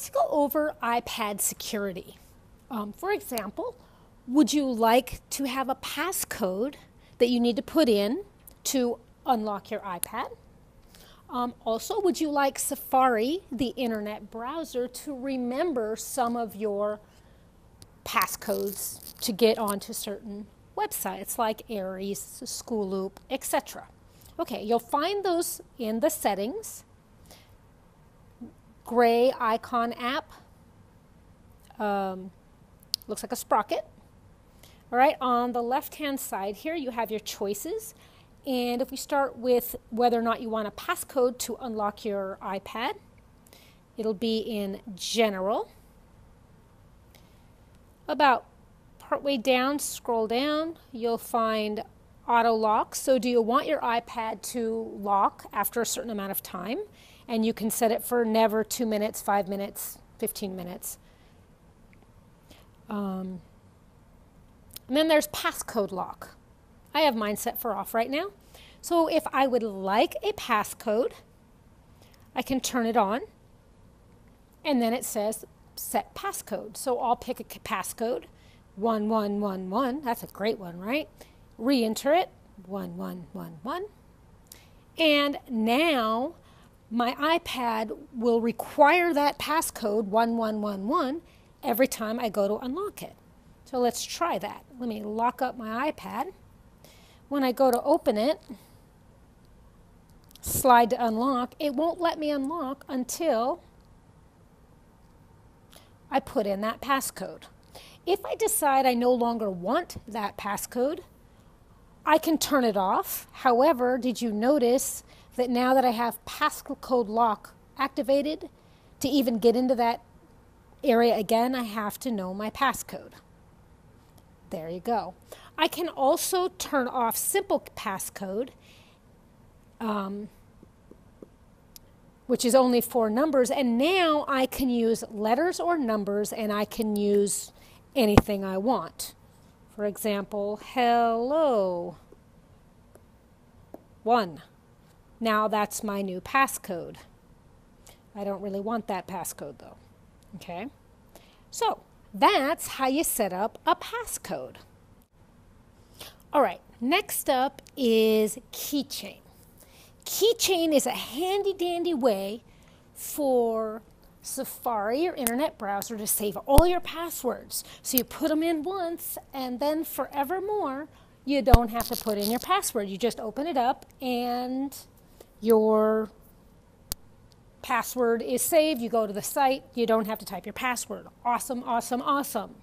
let's go over iPad security. For example, would you like to have a passcode that you need to put in to unlock your iPad? Also, would you like Safari, the internet browser, to remember some of your passcodes to get onto certain websites like Aries, School Loop, etc.? Okay, you'll find those in the settings. Gray icon app. Looks like a sprocket. All right, on the left-hand side here, you have your choices. And if we start with whether or not you want a passcode to unlock your iPad, it'll be in General. About partway down, scroll down, you'll find Auto Lock. So do you want your iPad to lock after a certain amount of time? And you can set it for never, 2 minutes, 5 minutes, 15 minutes. And then there's Passcode Lock. I have mine set for off right now. So if I would like a passcode, I can turn it on. And then it says set passcode. So I'll pick a passcode, 1111. That's a great one, right? Re-enter it, 1111. And now my iPad will require that passcode, 1111, every time I go to unlock it. So let's try that. Let me lock up my iPad. When I go to open it, slide to unlock, it won't let me unlock until I put in that passcode. If I decide I no longer want that passcode, I can turn it off. However, did you notice that now that I have Passcode Lock activated, to even get into that area again, I have to know my passcode. There you go. I can also turn off simple passcode, which is only 4 numbers, and now I can use letters or numbers, and I can use anything I want. For example, hello 1. Now that's my new passcode. I don't really want that passcode though. Okay, so that's how you set up a passcode. All right, next up is Keychain. Keychain is a handy-dandy way for Safari, your internet browser, to save all your passwords. So you put them in once, and then forevermore, you don't have to put in your password. You just open it up, and your password is saved. You go to the site. You don't have to type your password. Awesome, awesome, awesome.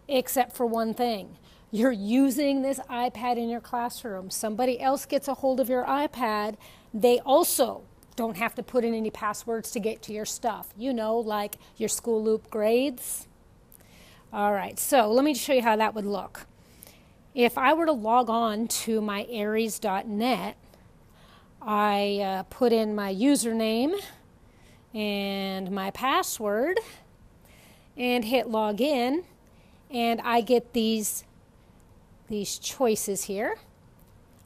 Except for one thing. You're using this iPad in your classroom. Somebody else gets a hold of your iPad. They also don't have to put in any passwords to get to your stuff. You know, like your School Loop grades. All right, so let me show you how that would look. If I were to log on to my aries.net, I put in my username and my password and hit login, and I get these choices here.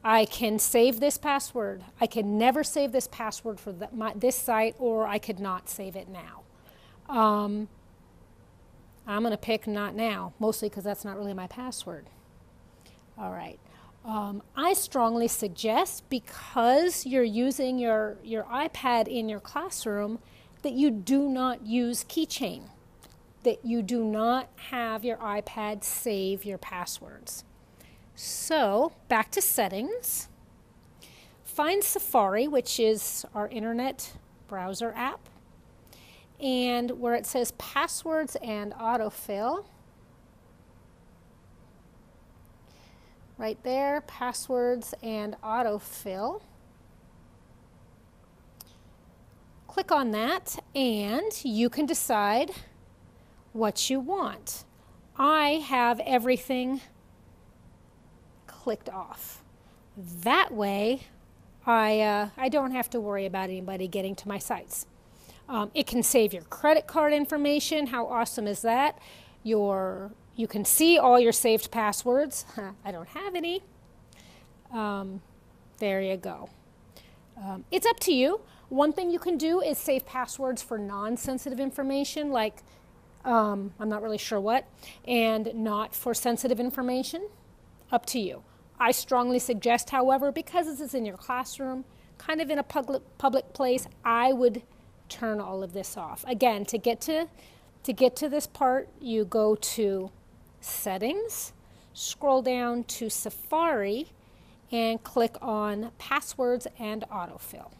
I can save this password. I can never save this password for this site, or I could not save it now. I'm going to pick not now, mostly because that's not really my password. All right. I strongly suggest, because you're using your iPad in your classroom, that you do not use Keychain, that you do not have your iPad save your passwords. So back to settings. Find Safari, which is our internet browser app, and where it says passwords and autofill, right there, passwords and autofill. Click on that, and you can decide what you want. I have everything clicked off. That way, I don't have to worry about anybody getting to my sites. It can save your credit card information. How awesome is that? You can see all your saved passwords. I don't have any. There you go. It's up to you. One thing you can do is save passwords for non-sensitive information, like I'm not really sure what, and not for sensitive information. Up to you. I strongly suggest, however, because this is in your classroom, kind of in a public place, I would turn all of this off. Again, to get to this part, you go to Settings, scroll down to Safari, and click on Passwords and Autofill.